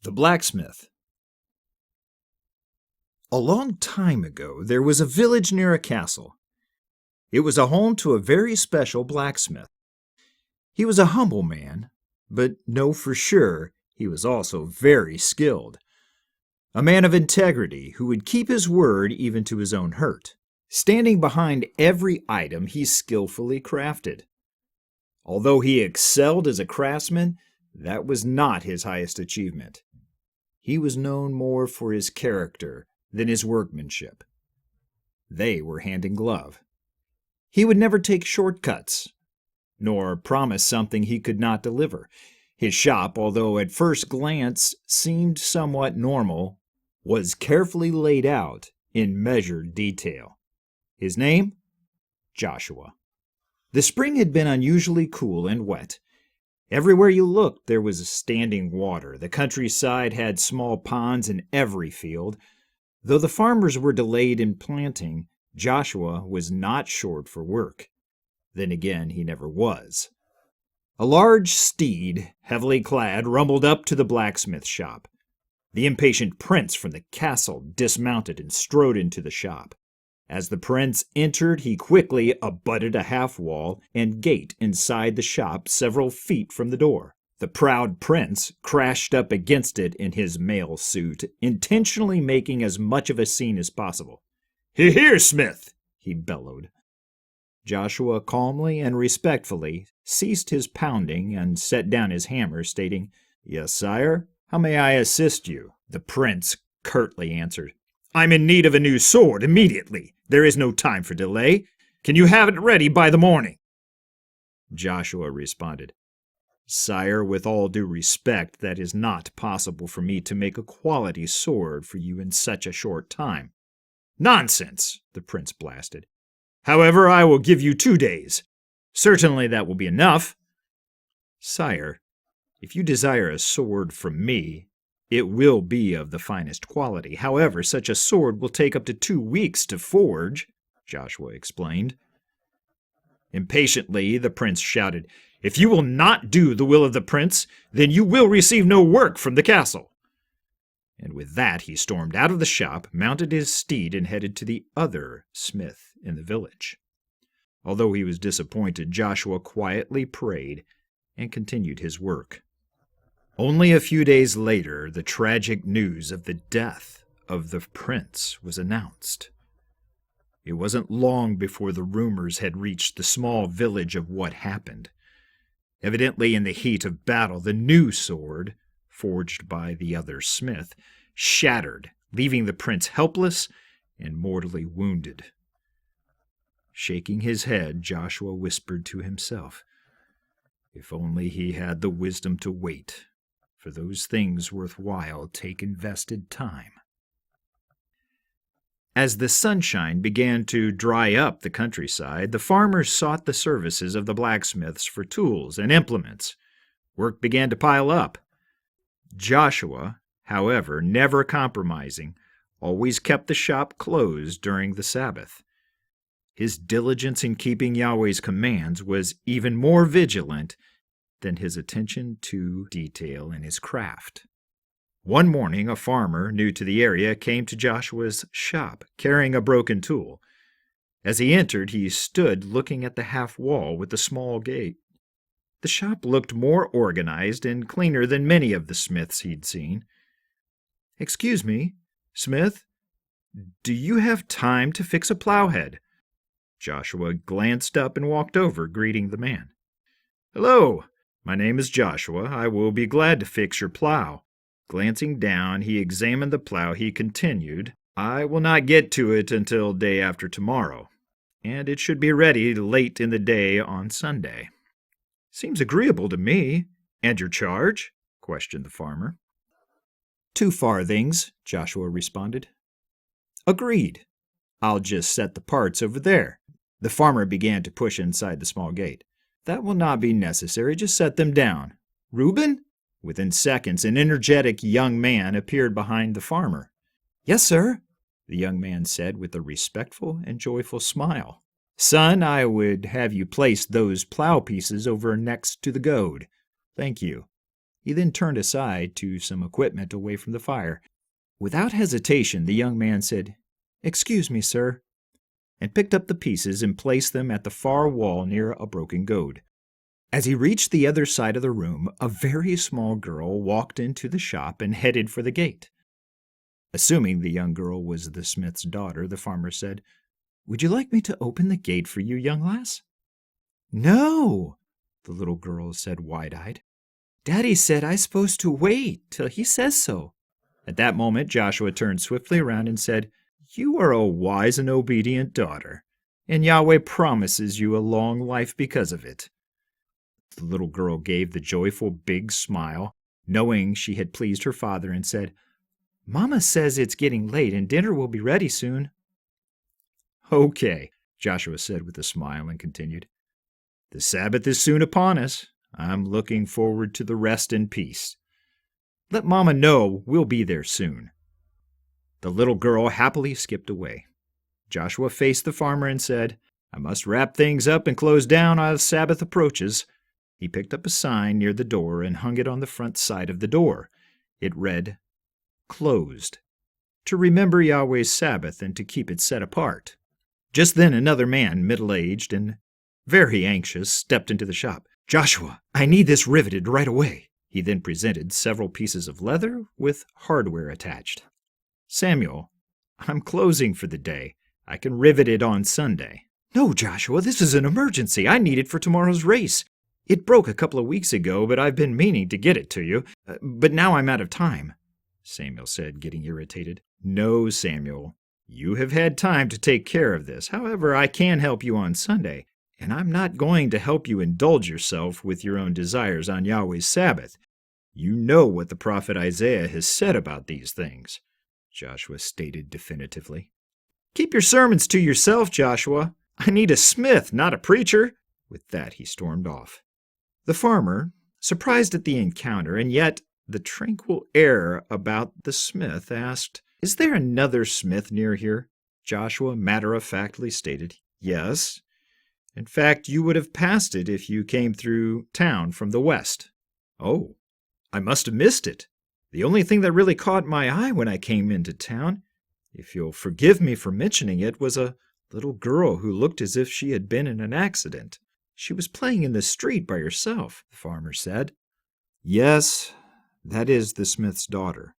The Blacksmith. A long time ago, there was a village near a castle. It was a home to a very special blacksmith. He was a humble man, but know for sure he was also very skilled. A man of integrity who would keep his word even to his own hurt. Standing behind every item he skillfully crafted. Although he excelled as a craftsman, that was not his highest achievement. He was known more for his character than his workmanship. They were hand in glove. He would never take shortcuts, nor promise something he could not deliver. His shop, although at first glance seemed somewhat normal, was carefully laid out in measured detail. His name? Joshua. The spring had been unusually cool and wet. Everywhere you looked there was standing water. The countryside had small ponds in every field. Though the farmers were delayed in planting, Joshua was not short for work. Then again, he never was. A large steed, heavily clad, rumbled up to the blacksmith shop. The impatient prince from the castle dismounted and strode into the shop. As the prince entered, he quickly abutted a half-wall and gate inside the shop several feet from the door. The proud prince crashed up against it in his mail suit, intentionally making as much of a scene as possible. "Here, Smith!" he bellowed. Joshua calmly and respectfully ceased his pounding and set down his hammer, stating, "Yes, sire. How may I assist you?" The prince curtly answered, "I'm in need of a new sword immediately. There is no time for delay. Can you have it ready by the morning?" Joshua responded, "Sire, with all due respect, that is not possible for me to make a quality sword for you in such a short time." "Nonsense!" the prince blasted. "However, I will give you 2 days. Certainly that will be enough." "Sire, if you desire a sword from me, it will be of the finest quality. However, such a sword will take up to 2 weeks to forge," Joshua explained. Impatiently, the prince shouted, "If you will not do the will of the prince, then you will receive no work from the castle." And with that he stormed out of the shop, mounted his steed, and headed to the other smith in the village. Although he was disappointed, Joshua quietly prayed and continued his work. Only a few days later, the tragic news of the death of the prince was announced. It wasn't long before the rumors had reached the small village of what happened. Evidently, in the heat of battle, the new sword, forged by the other smith, shattered, leaving the prince helpless and mortally wounded. Shaking his head, Joshua whispered to himself, "If only he had the wisdom to wait. For those things worthwhile take invested time." As the sunshine began to dry up the countryside, the farmers sought the services of the blacksmiths for tools and implements. Work began to pile up. Joshua, however, never compromising, always kept the shop closed during the Sabbath. His diligence in keeping Yahweh's commands was even more vigilant than his attention to detail in his craft. One morning, a farmer new to the area came to Joshua's shop, carrying a broken tool. As he entered, he stood looking at the half wall with the small gate. The shop looked more organized and cleaner than many of the smiths he'd seen. "Excuse me, Smith, do you have time to fix a plowhead?" Joshua glanced up and walked over, greeting the man. "Hello, my name is Joshua. I will be glad to fix your plow." Glancing down, he examined the plow. He continued, "I will not get to it until day after tomorrow, and it should be ready late in the day on Sunday." "Seems agreeable to me. And your charge?" questioned the farmer. "2 farthings, Joshua responded. "Agreed. I'll just set the parts over there." The farmer began to push inside the small gate. "That will not be necessary. Just set them down. Reuben?" Within seconds, an energetic young man appeared behind the farmer. "Yes, sir," the young man said with a respectful and joyful smile. "Son, I would have you place those plow pieces over next to the goad." "Thank you." He then turned aside to some equipment away from the fire. Without hesitation, the young man said, "Excuse me, sir," and picked up the pieces and placed them at the far wall near a broken goad. As he reached the other side of the room, a very small girl walked into the shop and headed for the gate. Assuming the young girl was the smith's daughter, the farmer said, "Would you like me to open the gate for you, young lass?" "No," the little girl said wide-eyed. "Daddy said I supposed to wait till he says so." At that moment, Joshua turned swiftly around and said, "You are a wise and obedient daughter, and Yahweh promises you a long life because of it." The little girl gave the joyful big smile, knowing she had pleased her father, and said, "Mama says it's getting late and dinner will be ready soon." "Okay," Joshua said with a smile and continued, "The Sabbath is soon upon us. I'm looking forward to the rest and peace. Let Mama know we'll be there soon." The little girl happily skipped away. Joshua faced the farmer and said, "I must wrap things up and close down as Sabbath approaches." He picked up a sign near the door and hung it on the front side of the door. It read, "Closed. To remember Yahweh's Sabbath and to keep it set apart." Just then another man, middle-aged and very anxious, stepped into the shop. "Joshua, I need this riveted right away." He then presented several pieces of leather with hardware attached. "Samuel, I'm closing for the day. I can rivet it on Sunday." "No, Joshua, this is an emergency. I need it for tomorrow's race. It broke a couple of weeks ago, but I've been meaning to get it to you. But now I'm out of time," Samuel said, getting irritated. "No, Samuel, you have had time to take care of this. However, I can help you on Sunday, and I'm not going to help you indulge yourself with your own desires on Yahweh's Sabbath. You know what the prophet Isaiah has said about these things," Joshua stated definitively. "Keep your sermons to yourself, Joshua. I need a smith, not a preacher." With that, he stormed off. The farmer, surprised at the encounter and yet the tranquil air about the smith, asked, "Is there another smith near here?" Joshua matter-of-factly stated, "Yes. In fact, you would have passed it if you came through town from the west." "Oh, I must have missed it. The only thing that really caught my eye when I came into town, if you'll forgive me for mentioning it, was a little girl who looked as if she had been in an accident. She was playing in the street by herself," the farmer said. "Yes, that is the smith's daughter.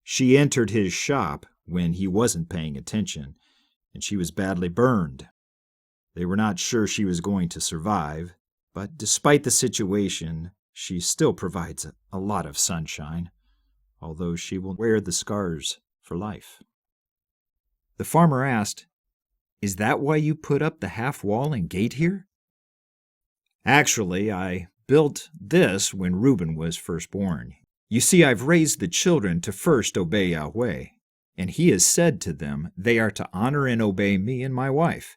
She entered his shop when he wasn't paying attention, and she was badly burned. They were not sure she was going to survive, but despite the situation, she still provides a lot of sunshine, although she will wear the scars for life." The farmer asked, "Is that why you put up the half wall and gate here?" "Actually, I built this when Reuben was first born. You see, I've raised the children to first obey Yahweh, and he has said to them they are to honor and obey me and my wife.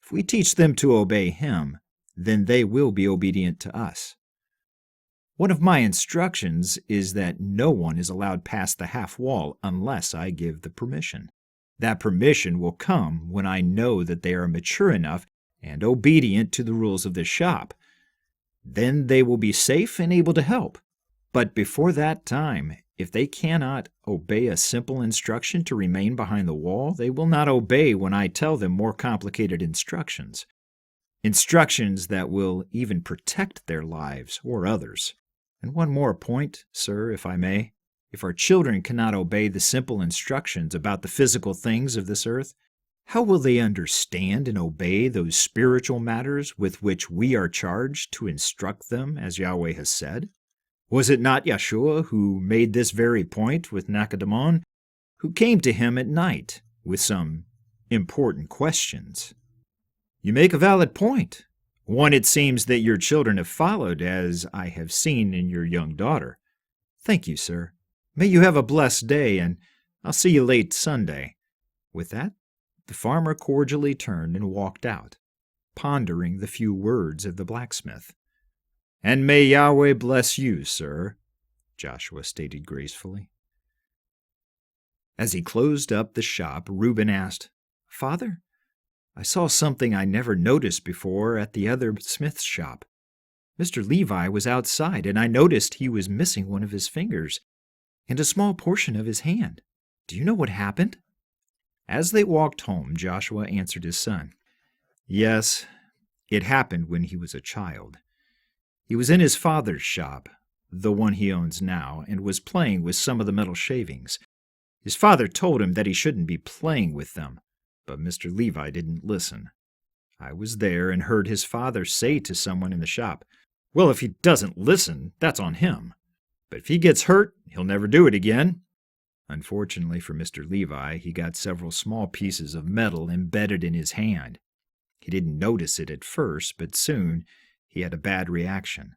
If we teach them to obey him, then they will be obedient to us. One of my instructions is that no one is allowed past the half wall unless I give the permission. That permission will come when I know that they are mature enough and obedient to the rules of the shop. Then they will be safe and able to help. But before that time, if they cannot obey a simple instruction to remain behind the wall, they will not obey when I tell them more complicated instructions. Instructions that will even protect their lives or others. And one more point, sir, if I may. If our children cannot obey the simple instructions about the physical things of this earth, how will they understand and obey those spiritual matters with which we are charged to instruct them, as Yahweh has said? Was it not Yeshua who made this very point with Nicodemus, who came to him at night with some important questions? You make a valid point, one it seems that your children have followed, as I have seen in your young daughter. Thank you, sir. May you have a blessed day, and I'll see you late Sunday." With that, the farmer cordially turned and walked out, pondering the few words of the blacksmith. "And may Yahweh bless you, sir," Joshua stated gracefully. As he closed up the shop, Reuben asked, "Father, I saw something I never noticed before at the other smith's shop. Mr. Levi was outside, and I noticed he was missing one of his fingers and a small portion of his hand. Do you know what happened?" As they walked home, Joshua answered his son. "Yes, it happened when he was a child. He was in his father's shop, the one he owns now, and was playing with some of the metal shavings. His father told him that he shouldn't be playing with them, but Mr. Levi didn't listen. I was there and heard his father say to someone in the shop, 'Well, if he doesn't listen, that's on him. But if he gets hurt, he'll never do it again.' Unfortunately for Mr. Levi, he got several small pieces of metal embedded in his hand. He didn't notice it at first, but soon he had a bad reaction.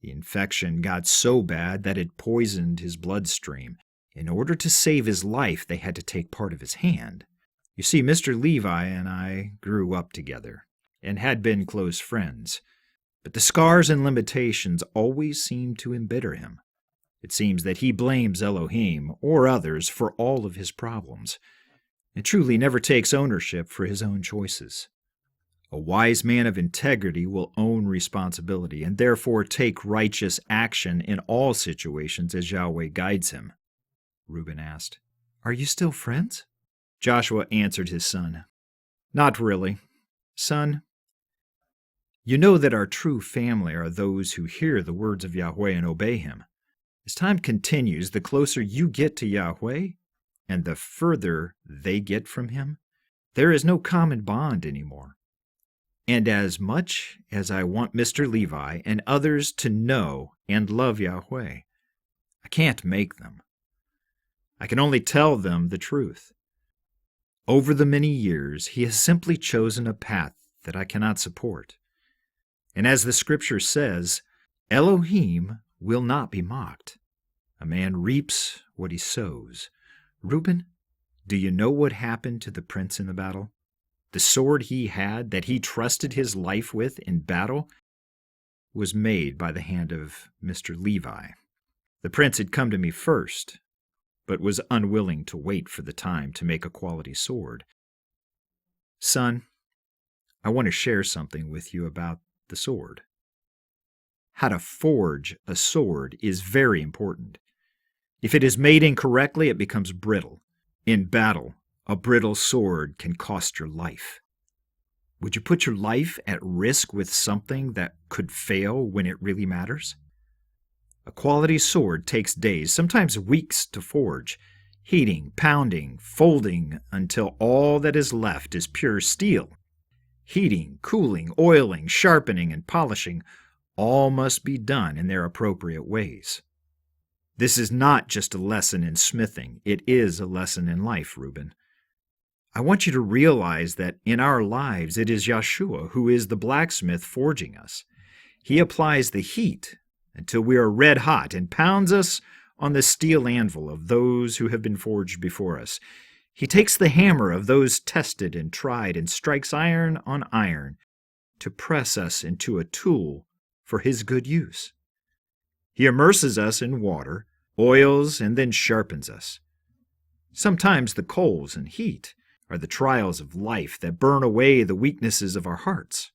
The infection got so bad that it poisoned his bloodstream. In order to save his life, they had to take part of his hand. You see, Mr. Levi and I grew up together and had been close friends, but the scars and limitations always seemed to embitter him. It seems that he blames Elohim or others for all of his problems, and truly never takes ownership for his own choices. A wise man of integrity will own responsibility and therefore take righteous action in all situations as Yahweh guides him." Reuben asked, "Are you still friends?" Joshua answered his son, "Not really. Son, you know that our true family are those who hear the words of Yahweh and obey him. As time continues, the closer you get to Yahweh and the further they get from him, there is no common bond anymore. And as much as I want Mr. Levi and others to know and love Yahweh, I can't make them. I can only tell them the truth. Over the many years, he has simply chosen a path that I cannot support. And as the scripture says, Elohim will not be mocked. A man reaps what he sows. Reuben, do you know what happened to the prince in the battle? The sword he had, that he trusted his life with in battle, was made by the hand of Mr. Levi. The prince had come to me first, but was unwilling to wait for the time to make a quality sword. Son, I want to share something with you about the sword. How to forge a sword is very important. If it is made incorrectly, it becomes brittle. In battle, a brittle sword can cost your life. Would you put your life at risk with something that could fail when it really matters? A quality sword takes days, sometimes weeks to forge, heating, pounding, folding until all that is left is pure steel. Heating, cooling, oiling, sharpening, and polishing all must be done in their appropriate ways. This is not just a lesson in smithing, it is a lesson in life, Reuben. I want you to realize that in our lives it is Yahshua who is the blacksmith forging us. He applies the heat until we are red hot and pounds us on the steel anvil of those who have been forged before us. He takes the hammer of those tested and tried and strikes iron on iron to press us into a tool for his good use. He immerses us in water, oils, and then sharpens us. Sometimes the coals and heat are the trials of life that burn away the weaknesses of our hearts.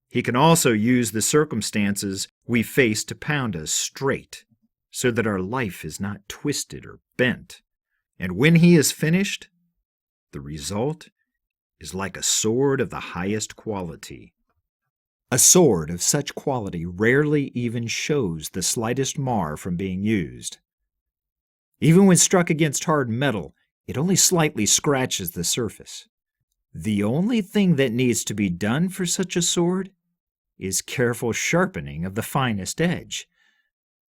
He can also use the circumstances we face to pound us straight, so that our life is not twisted or bent. And when he is finished, the result is like a sword of the highest quality. A sword of such quality rarely even shows the slightest mar from being used. Even when struck against hard metal, it only slightly scratches the surface. The only thing that needs to be done for such a sword is careful sharpening of the finest edge.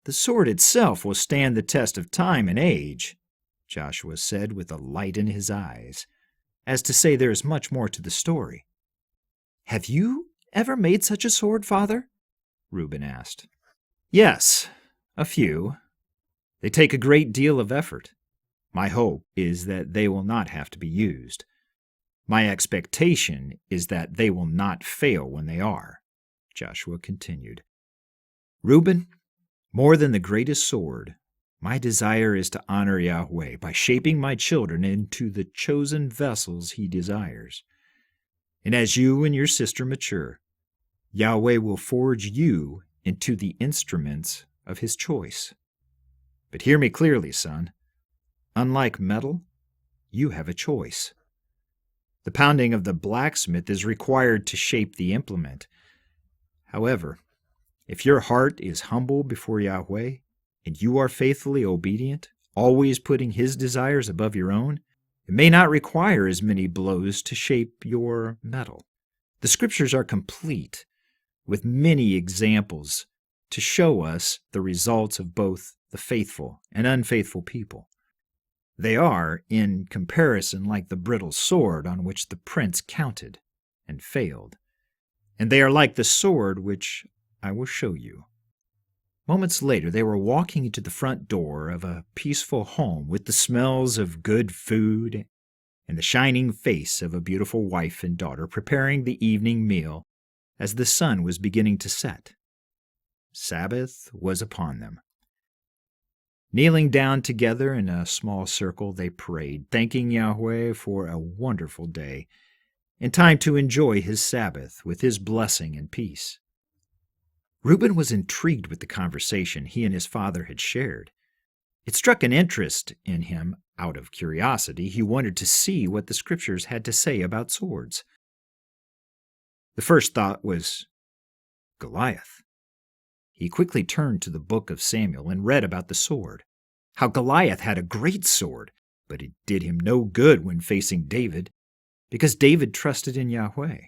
The sword itself will stand the test of time and age, Joshua said with a light in his eyes, as to say there is much more to the story. Have you ever made such a sword, Father? Reuben asked. Yes, a few. They take a great deal of effort. My hope is that they will not have to be used. My expectation is that they will not fail when they are, Joshua continued. Reuben, more than the greatest sword, my desire is to honor Yahweh by shaping my children into the chosen vessels he desires. And as you and your sister mature, Yahweh will forge you into the instruments of his choice. But hear me clearly, son. Unlike metal, you have a choice. The pounding of the blacksmith is required to shape the implement. However, if your heart is humble before Yahweh, and you are faithfully obedient, always putting His desires above your own, it may not require as many blows to shape your metal. The Scriptures are complete with many examples to show us the results of both the faithful and unfaithful people. They are, in comparison, like the brittle sword on which the prince counted and failed, and they are like the sword which I will show you. Moments later, they were walking into the front door of a peaceful home with the smells of good food and the shining face of a beautiful wife and daughter preparing the evening meal as the sun was beginning to set. Sabbath was upon them. Kneeling down together in a small circle, they prayed, thanking Yahweh for a wonderful day and time to enjoy his Sabbath with his blessing and peace. Reuben was intrigued with the conversation he and his father had shared. It struck an interest in him. Out of curiosity, he wanted to see what the Scriptures had to say about swords. The first thought was Goliath. He quickly turned to the book of Samuel and read about the sword, how Goliath had a great sword, but it did him no good when facing David, because David trusted in Yahweh.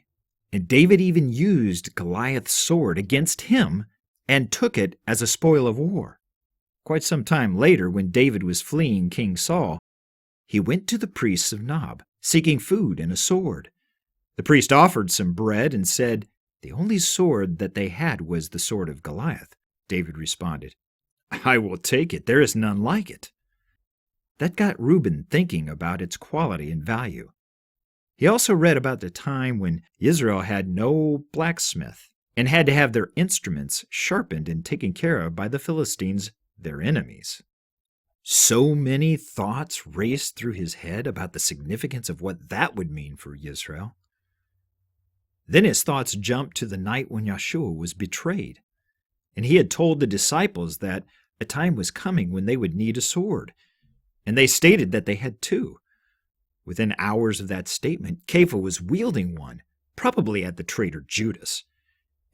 And David even used Goliath's sword against him and took it as a spoil of war. Quite some time later, when David was fleeing King Saul, he went to the priests of Nob, seeking food and a sword. The priest offered some bread and said the only sword that they had was the sword of Goliath. David responded, "I will take it. There is none like it." That got Reuben thinking about its quality and value. He also read about the time when Israel had no blacksmith and had to have their instruments sharpened and taken care of by the Philistines, their enemies. So many thoughts raced through his head about the significance of what that would mean for Israel. Then his thoughts jumped to the night when Yahshua was betrayed, and he had told the disciples that a time was coming when they would need a sword, and they stated that they had two. Within hours of that statement, Kepha was wielding one, probably at the traitor Judas,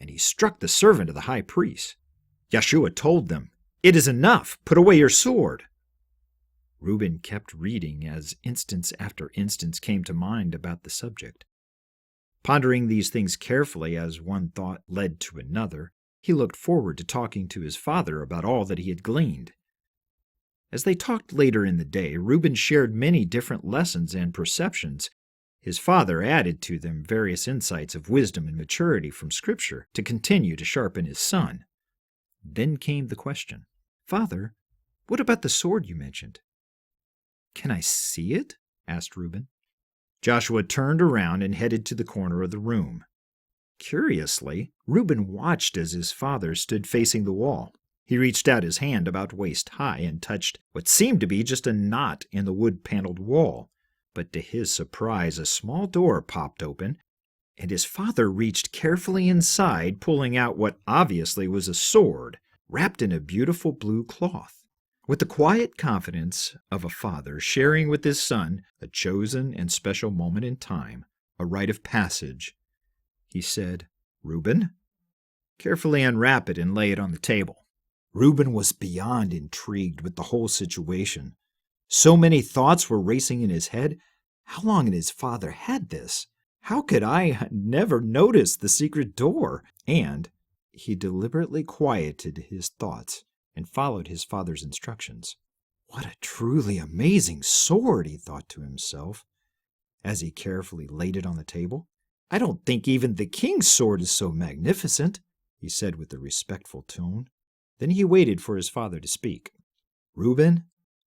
and he struck the servant of the high priest. Yahshua told them, "It is enough. Put away your sword." Reuben kept reading as instance after instance came to mind about the subject. Pondering these things carefully as one thought led to another, he looked forward to talking to his father about all that he had gleaned. As they talked later in the day, Reuben shared many different lessons and perceptions. His father added to them various insights of wisdom and maturity from Scripture to continue to sharpen his son. Then came the question, "Father, what about the sword you mentioned?" "Can I see it?" asked Reuben. Joshua turned around and headed to the corner of the room. Curiously, Reuben watched as his father stood facing the wall. He reached out his hand about waist high and touched what seemed to be just a knot in the wood-paneled wall. But to his surprise, a small door popped open, and his father reached carefully inside, pulling out what obviously was a sword wrapped in a beautiful blue cloth. With the quiet confidence of a father sharing with his son a chosen and special moment in time, a rite of passage, he said, "Reuben, carefully unwrap it and lay it on the table." Reuben was beyond intrigued with the whole situation. So many thoughts were racing in his head. How long had his father had this? How could I never notice the secret door? And he deliberately quieted his thoughts and followed his father's instructions. What a truly amazing sword, he thought to himself, as he carefully laid it on the table. "I don't think even the king's sword is so magnificent," he said with a respectful tone. Then he waited for his father to speak. "Reuben,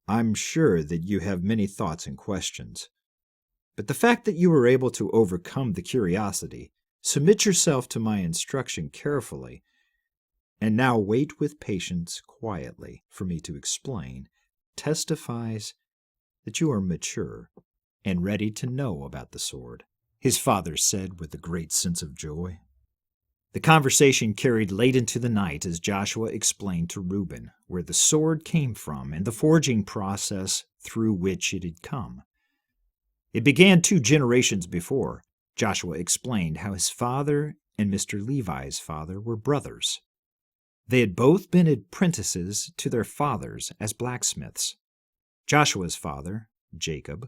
I'm sure that you have many thoughts and questions. But the fact that you were able to overcome the curiosity, submit yourself to my instruction carefully, and now wait with patience quietly for me to explain, testifies that you are mature and ready to know about the sword," his father said with a great sense of joy. The conversation carried late into the night as Joshua explained to Reuben where the sword came from and the forging process through which it had come. It began 2 generations before. Joshua explained how his father and Mr. Levi's father were brothers. They had both been apprentices to their fathers as blacksmiths. Joshua's father, Jacob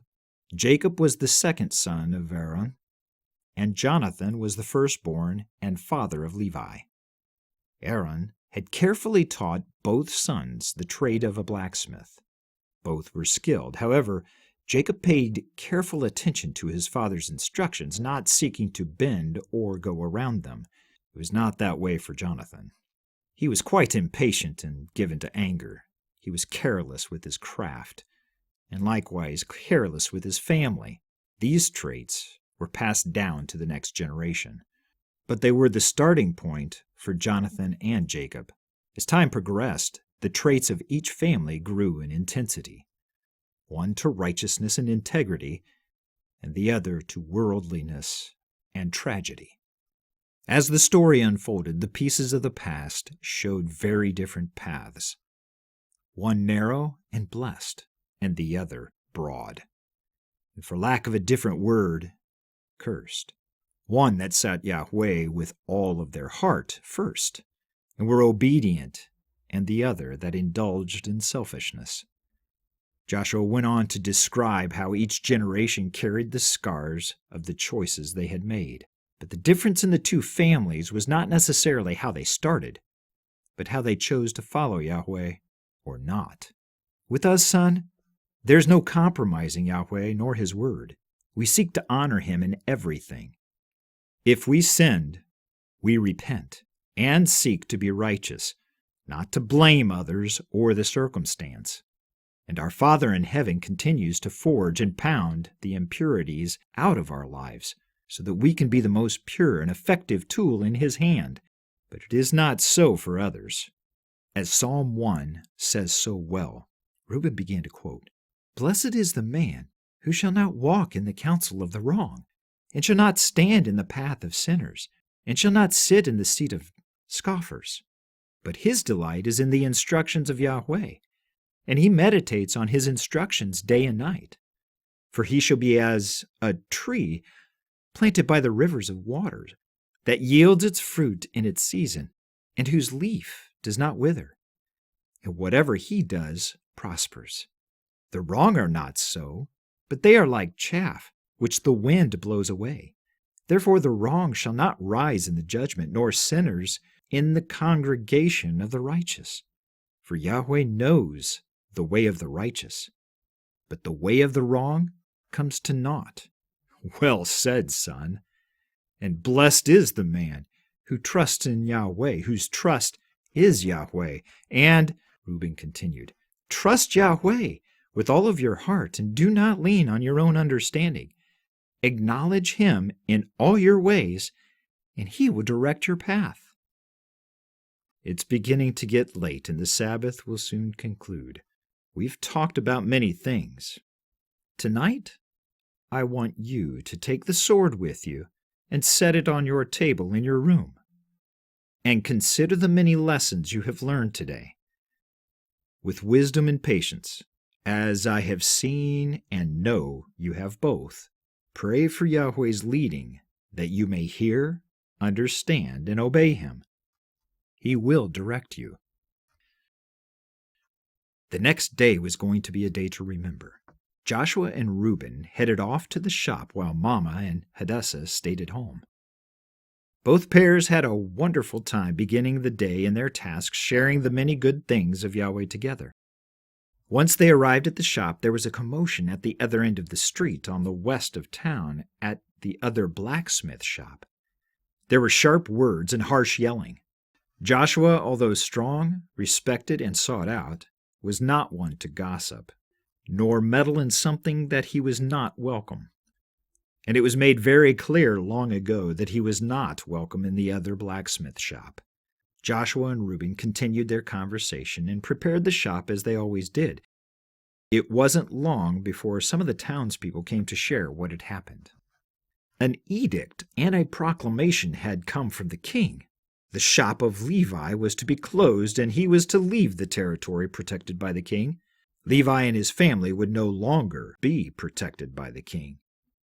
was the second son of Aaron, and Jonathan was the firstborn and father of Levi. Aaron had carefully taught both sons the trade of a blacksmith. Both were skilled. However, Jacob paid careful attention to his father's instructions, not seeking to bend or go around them. It was not that way for Jonathan. He was quite impatient and given to anger. He was careless with his craft, and likewise careless with his family. These traits were passed down to the next generation. But they were the starting point for Jonathan and Jacob. As time progressed, the traits of each family grew in intensity, one to righteousness and integrity, and the other to worldliness and tragedy. As the story unfolded, the pieces of the past showed very different paths, one narrow and blessed, and the other broad, and for lack of a different word, cursed. One that sought Yahweh with all of their heart first, and were obedient, and the other that indulged in selfishness. Joshua went on to describe how each generation carried the scars of the choices they had made. But the difference in the 2 families was not necessarily how they started, but how they chose to follow Yahweh or not. With us, son, there's no compromising Yahweh nor His word. We seek to honor Him in everything. If we sinned, we repent and seek to be righteous, not to blame others or the circumstance. And our Father in heaven continues to forge and pound the impurities out of our lives, so that we can be the most pure and effective tool in His hand. But it is not so for others. As Psalm 1 says so well, Reuben began to quote, "Blessed is the man who shall not walk in the counsel of the wrong, and shall not stand in the path of sinners, and shall not sit in the seat of scoffers. But his delight is in the instructions of Yahweh, and he meditates on his instructions day and night. For he shall be as a tree planted by the rivers of waters, that yields its fruit in its season, and whose leaf does not wither. And whatever he does prospers. The wrong are not so, but they are like chaff, which the wind blows away. Therefore the wrong shall not rise in the judgment, nor sinners in the congregation of the righteous. For Yahweh knows the way of the righteous, but the way of the wrong comes to naught." Well said, son. And blessed is the man who trusts in Yahweh, whose trust is Yahweh. And, Reuben continued, trust Yahweh with all of your heart, and do not lean on your own understanding. Acknowledge Him in all your ways, and He will direct your path. It's beginning to get late, and the Sabbath will soon conclude. We've talked about many things. Tonight, I want you to take the sword with you and set it on your table in your room, and consider the many lessons you have learned today. With wisdom and patience, as I have seen and know you have both, pray for Yahweh's leading, that you may hear, understand, and obey Him. He will direct you. The next day was going to be a day to remember. Joshua and Reuben headed off to the shop while Mama and Hadassah stayed at home. Both pairs had a wonderful time beginning the day in their tasks, sharing the many good things of Yahweh together. Once they arrived at the shop, there was a commotion at the other end of the street on the west of town at the other blacksmith shop. There were sharp words and harsh yelling. Joshua, although strong, respected, and sought out, was not one to gossip, nor meddle in something that he was not welcome. And it was made very clear long ago that he was not welcome in the other blacksmith shop. Joshua and Reuben continued their conversation and prepared the shop as they always did. It wasn't long before some of the townspeople came to share what had happened. An edict and a proclamation had come from the king, The shop of Levi was to be closed, and he was to leave the territory protected by the king. Levi and his family would no longer be protected by the king.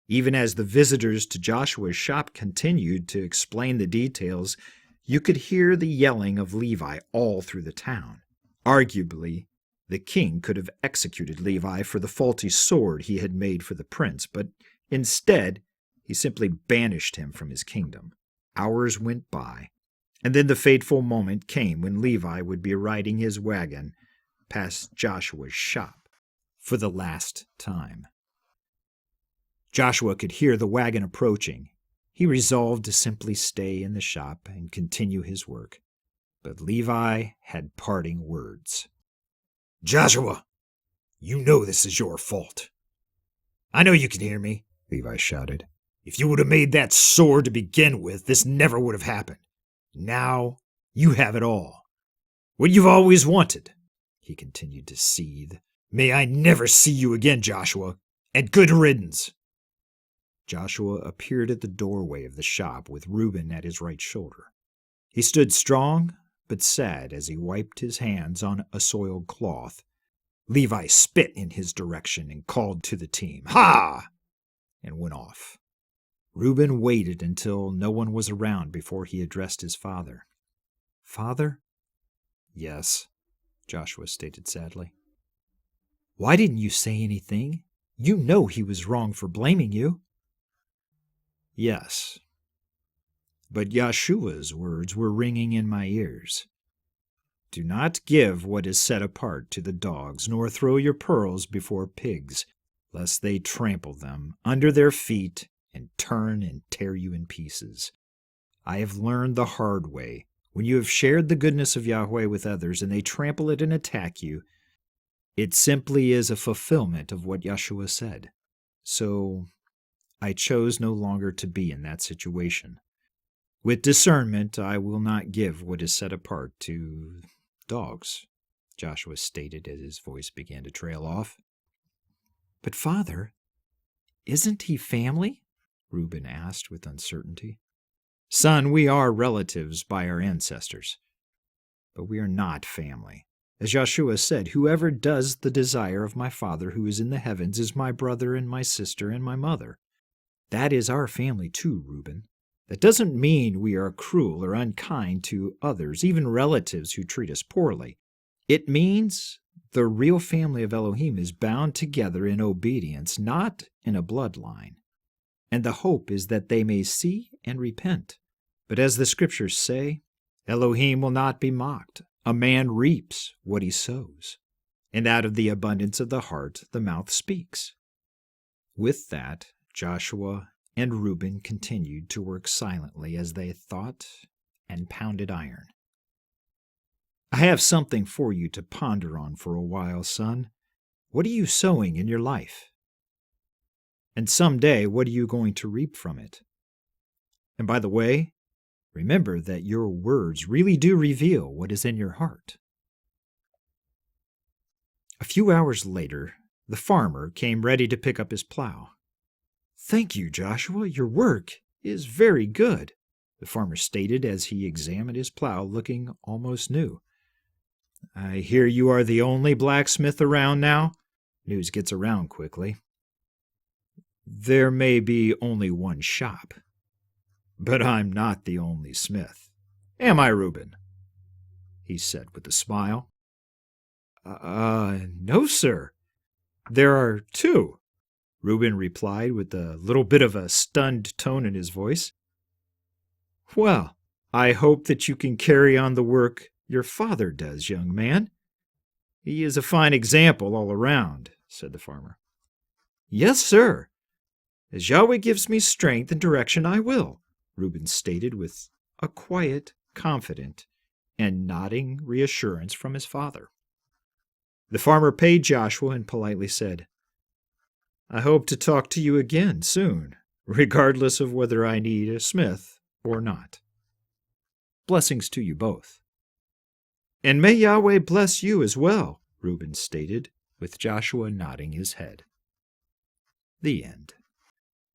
Even as the visitors to Joshua's shop continued to explain the details, you could hear the yelling of Levi all through the town. Arguably, the king could have executed Levi for the faulty sword he had made for the prince, but instead he simply banished him from his kingdom. Hours went by, and then the fateful moment came when Levi would be riding his wagon past Joshua's shop for the last time. Joshua could hear the wagon approaching. He resolved to simply stay in the shop and continue his work. But Levi had parting words. "Joshua, you know this is your fault." "I know you can hear me," Levi shouted. "If you would have made that sword to begin with, this never would have happened. Now you have it all. What you've always wanted." He continued to seethe. "May I never see you again, Joshua, and good riddance." Joshua appeared at the doorway of the shop with Reuben at his right shoulder. He stood strong but sad as he wiped his hands on a soiled cloth. Levi spit in his direction and called to the team, "Ha!" and went off. Reuben waited until no one was around before he addressed his father. "Father?" "Yes," Joshua stated sadly. "Why didn't you say anything? You know he was wrong for blaming you." "Yes, but Yahshua's words were ringing in my ears. 'Do not give what is set apart to the dogs, nor throw your pearls before pigs, lest they trample them under their feet and turn and tear you in pieces.' I have learned the hard way. When you have shared the goodness of Yahweh with others and they trample it and attack you, it simply is a fulfillment of what Yahshua said. So I chose no longer to be in that situation. With discernment, I will not give what is set apart to dogs," Joshua stated as his voice began to trail off. "But Father, isn't he family?" Reuben asked with uncertainty. "Son, we are relatives by our ancestors, but we are not family. As Yahshua said, whoever does the desire of my Father who is in the heavens is my brother and my sister and my mother. That is our family too, Reuben. That doesn't mean we are cruel or unkind to others, even relatives who treat us poorly. It means the real family of Elohim is bound together in obedience, not in a bloodline. And the hope is that they may see and repent. But as the scriptures say, Elohim will not be mocked. A man reaps what he sows, and out of the abundance of the heart the mouth speaks." With that, Joshua and Reuben continued to work silently as they thought and pounded iron. "I have something for you to ponder on for a while, son. What are you sowing in your life? And someday, what are you going to reap from it? And by the way, remember that your words really do reveal what is in your heart." A few hours later, the farmer came ready to pick up his plow. "Thank you, Joshua. Your work is very good," the farmer stated as he examined his plow, looking almost new. "I hear you are the only blacksmith around now. News gets around quickly." "There may be only one shop, but I'm not the only smith. Am I, Reuben?" he said with a smile. No, sir. There are two," Reuben replied with a little bit of a stunned tone in his voice. "Well, I hope that you can carry on the work your father does, young man. He is a fine example all around," said the farmer. "Yes, sir. As Yahweh gives me strength and direction, I will," Reuben stated with a quiet, confident, and nodding reassurance from his father. The farmer paid Joshua and politely said, "I hope to talk to you again soon, regardless of whether I need a smith or not. Blessings to you both." "And may Yahweh bless you as well," Reuben stated, with Joshua nodding his head. The end.